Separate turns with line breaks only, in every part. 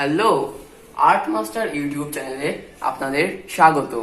Hello, art master YouTube চ্যানেলে আপনাদের স্বাগত।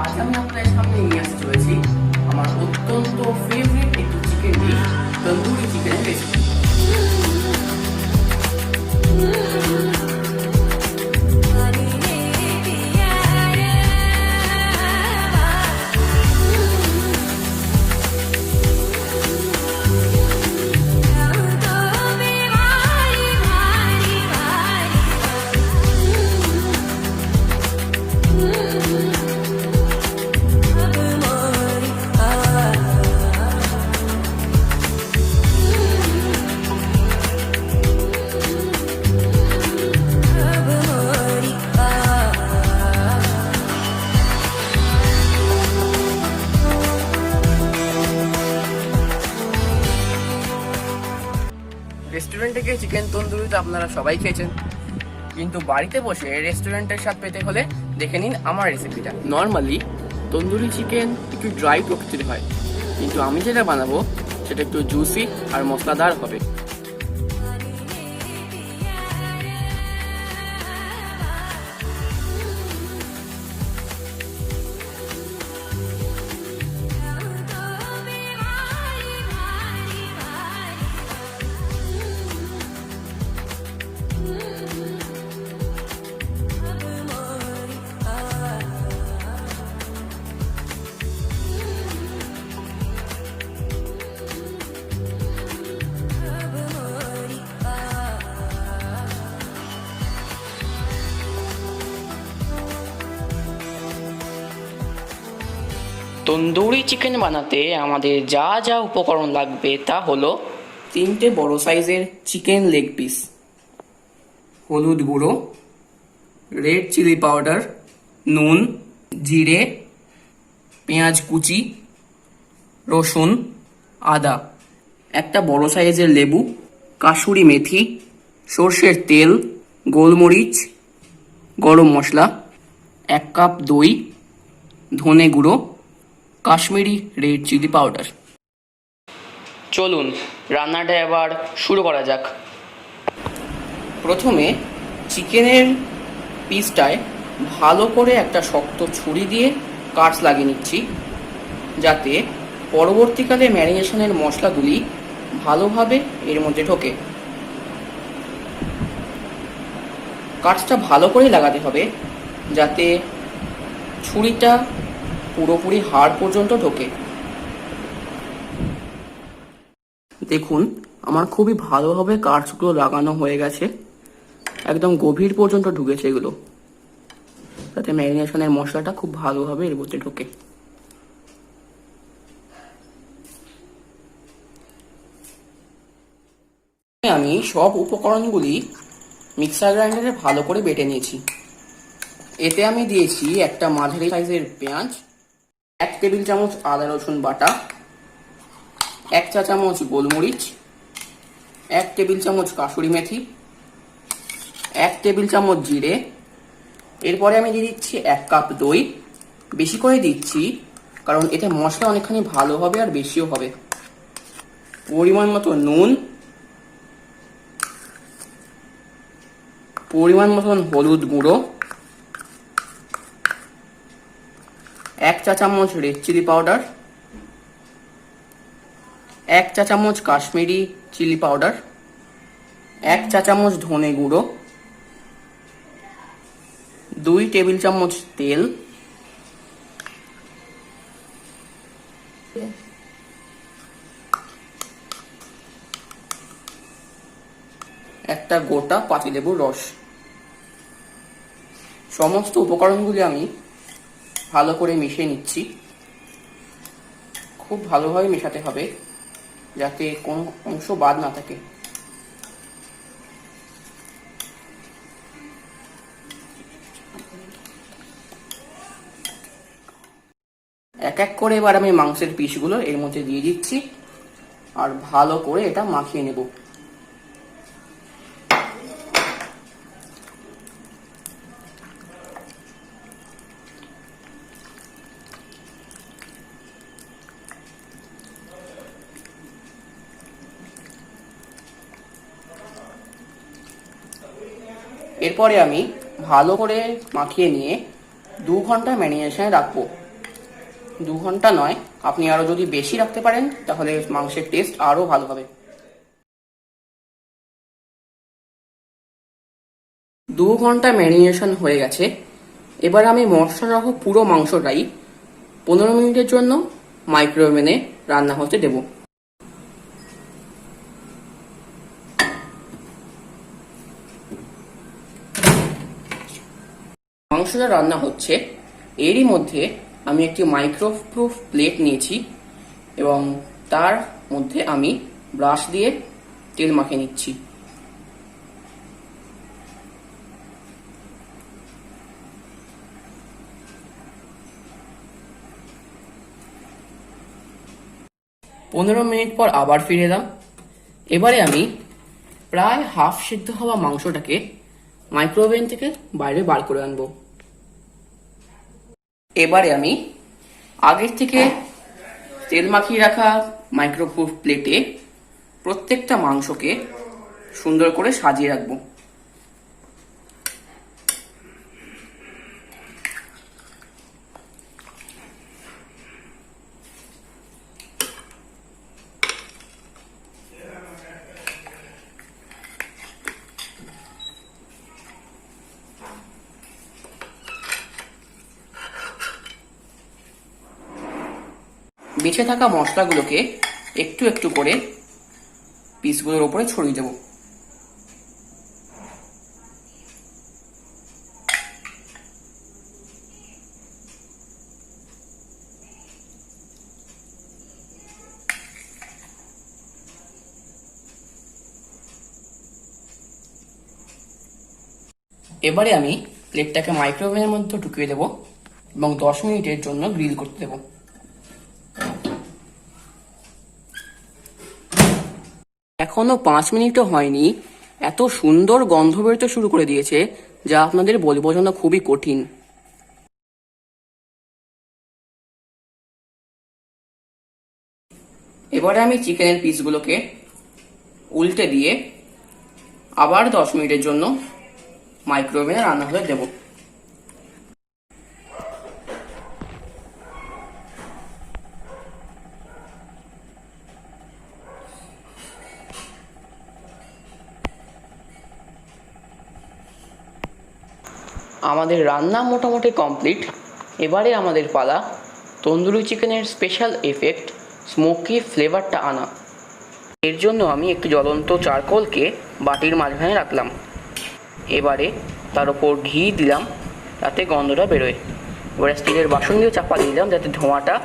আজ আমি আপনাদের সামনে নিয়ে আসতে চলেছি আমার অত্যন্ত ফেভারিট একটি চিকেন ডিশ, তন্দুরি চিকেনের রেসিপি। রেস্টুরেন্টে গিয়ে চিকেন তন্দুরি তো আপনারা সবাই খেয়েছেন, কিন্তু বাড়িতে বসে রেস্টুরেন্টের স্বাদ পেতে হলে দেখে নিন আমার রেসিপিটা। নর্মালি তন্দুরি চিকেন একটু ড্রাই প্রকৃতির হয়, কিন্তু আমি যেটা বানাবো সেটা একটু জুসি আর মশলাদার হবে। তন্দুরি চিকেন বানাতে আমাদের যা যা উপকরণ লাগবে তা হলো 3টে বড় সাইজের চিকেন লেগ পিস, হলুদ গুঁড়ো, রেড চিলি পাউডার, নুন, জিরে, পেঁয়াজ কুচি, রসুন, আদা, একটা বড় সাইজের লেবু, কাসুরি মেথি, সর্ষের তেল, গোলমরিচ, গরম মশলা, 1 কাপ দই, ধনে গুঁড়ো, কাশ্মীরি রেড চিলি পাউডার। চলুন রান্নাটা এবার শুরু করা যাক। প্রথমে চিকেনের পিসটায় ভালো করে একটা শক্ত ছুরি দিয়ে কাটস লাগিয়ে নিচ্ছি, যাতে পরবর্তীকালে ম্যারিনেশনের মশলাগুলি ভালোভাবে এর মধ্যে ঢোকে। কাটসটা ভালো করে লাগাতে হবে যাতে ছুরিটা পুরোপুরি হাড় পর্যন্ত ঢোকে। দেখুন আমার খুবই ভালোভাবে কাটসগুলো লাগানো হয়ে গেছে, একদম গভীর পর্যন্ত ঢুকেছে এগুলো, যাতে ম্যারিনেশনের মশলাটা খুব ভালোভাবে এর মধ্যে ঢোকে। আমি সব উপকরণগুলি মিক্সার গ্রাইন্ডারে ভালো করে বেটে নিয়েছি। এতে আমি দিয়েছি একটা মাঝারি সাইজের পেঁয়াজ, 1 টেবিল চামচ আদা রসুন বাটা, 1 চা চামচ গোলমরিচ, 1 টেবিল চামচ কাসুরি মেথি, 1 টেবিল চামচ জিরে। এরপরে আমি দিয়ে দিচ্ছি 1 কাপ দই, বেশি করে দিচ্ছি কারণ এতে মশলা অনেকখানি ভালো হবে আর বেশিও হবে। পরিমাণ মতো নুন, পরিমাণ মতন হলুদ গুঁড়ো, 1 চা চামচ রেড চিলি পাউডার, 1 চা চামচ কাশ্মীরি চিলি পাউডার, 1 চা চামচ ধনে গুঁড়ো, 2 টেবিল চামচ তেল, একটা গোটা পাতিলেবুর রস। সমস্ত উপকরণগুলি আমি ভালো করে মিশিয়ে নিচ্ছি। খুব ভালোভাবে মেশাতে হবে যাতে কোনো অংশ বাদ না থাকে। এক এক করে এবার আমি মাংসের পিসগুলো এর মধ্যে দিয়ে দিচ্ছি আর ভালো করে এটা মাখিয়ে নেব। এরপরে আমি ভালো করে মাখিয়ে নিয়ে 2 ঘন্টা ম্যারিনেশনে রাখবো। 2 ঘন্টা নয়, আপনি আরো যদি বেশি রাখতে পারেন তাহলে মাংসের টেস্ট আরো ভালো হবে। 2 ঘন্টা ম্যারিনেশন হয়ে গেছে। এবার আমি মশলা সহ পুরো মাংসটাই 15 মিনিটের জন্য মাইক্রোওভেনে রান্না হতে দেব। মাংসটা রান্না হচ্ছে, এরই মধ্যে আমি একটি মাইক্রোপ্রুফ প্লেট নিয়েছি এবং তার মধ্যে আমি ব্রাশ দিয়ে তেল মাখিয়ে নিচ্ছি। পনেরো মিনিট পর আবার ফিরে এলাম। এবারে আমি প্রায় হাফ সিদ্ধ হওয়া মাংসটাকে মাইক্রোওভেন থেকে বাইরে বার করে আনবো। এবারে আমি আগের থেকে তেল মাখিয়ে রাখা মাইক্রোওয়েভ প্লেটে প্রত্যেকটা মাংসকে সুন্দর করে সাজিয়ে রাখবো। বেঁচে থাকা মশলাগুলোকে একটু একটু করে পিসগুলোর উপরে ছড়িয়ে দেব। এবারে আমি প্লেটটাকে মাইক্রোওভেনের মধ্যে ঢুকিয়ে দেব এবং 10 মিনিটের জন্য গ্রিল করতে দেব। এখনো 5 মিনিটও হয়নি, এত সুন্দর গন্ধ বেরোতে শুরু করে দিয়েছে যা আপনাদের বলে বোঝানো খুবই কঠিন। এবারে আমি চিকেনের পিসগুলোকে উল্টে দিয়ে আবার 10 মিনিটের জন্য মাইক্রোওভেনে রান্না হতে দেব। আমাদের রান্না মোটামুটি কমপ্লিট। এবারে আমাদের পালা তন্দুরি চিকেনের স্পেশাল এফেক্ট স্মোকি ফ্লেভারটা আনা। এর জন্য আমি একটি জ্বলন্ত চারকোলকে বাটির মাঝখানে রাখলাম। এবারে তার উপর ঘি দিলাম যাতে গন্ধটা বেরোয়। এবারে স্টিলের বাসন দিয়ে চাপা দিয়ে দিলাম যাতে ধোঁয়াটা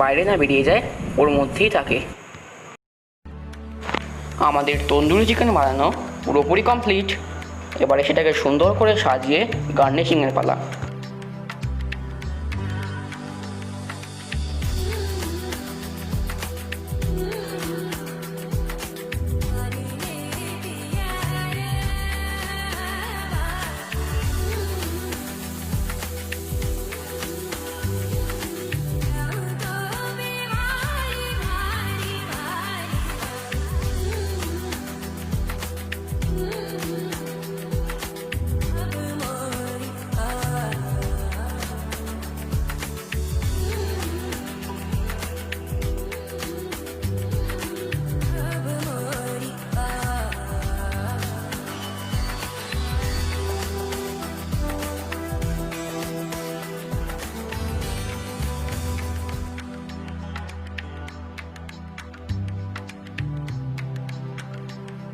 বাইরে না বেরিয়ে যায়, ওর মধ্যেই থাকে। আমাদের তন্দুরি চিকেন বানানো পুরোপুরি কমপ্লিট। এবারে সেটাকে সুন্দর করে সাজিয়ে গার্নিশিংয়ের পালা।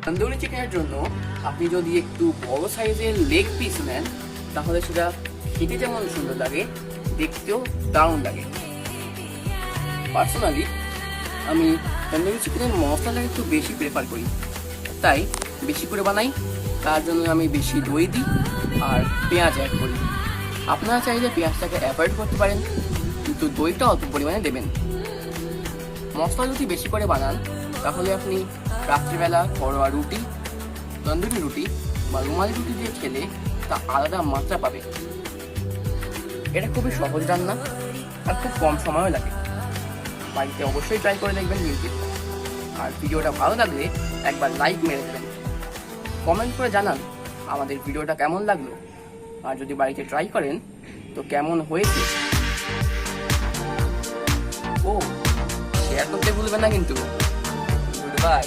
তন্দুরি চিকেনের জন্য আপনি যদি একটু বড় সাইজের লেগ পিস নেন তাহলে সেটা খেতে যেমন সুন্দর লাগে, দেখতেও দারুণ লাগে। পার্সোনালি আমি তন্দুরি চিকেনের মশলাটা একটু বেশি প্রেফার করি, তাই বেশি করে বানাই। তার জন্য আমি বেশি দই দিই আর পেঁয়াজ অ্যাড করি। আপনারা চাইলে পেঁয়াজটাকে অ্যাভয়েড করতে পারেন, কিন্তু দইটা অল্প পরিমাণে দেবেন। মশলা যদি বেশি করে বানান তাহলে আপনি রাত্রিবেলা ঘরোয়া রুটি, তন্দুরি রুটি বা রুমালি রুটি দিয়ে খেলে তা আলাদা মাত্রা পাবে। এটা খুবই সহজ রান্না আর খুব কম সময়ও লাগে। বাড়িতে অবশ্যই ট্রাই করে দেখবেন ইউটিউব। আর ভিডিওটা ভালো লাগলে একবার লাইক মেরে দেবেন, কমেন্ট করে জানান আমাদের ভিডিওটা কেমন লাগলো, আর যদি বাড়িতে ট্রাই করেন তো কেমন হয়েছে ও শেয়ার করতে ভুলবেন না কিন্তু। Good bye.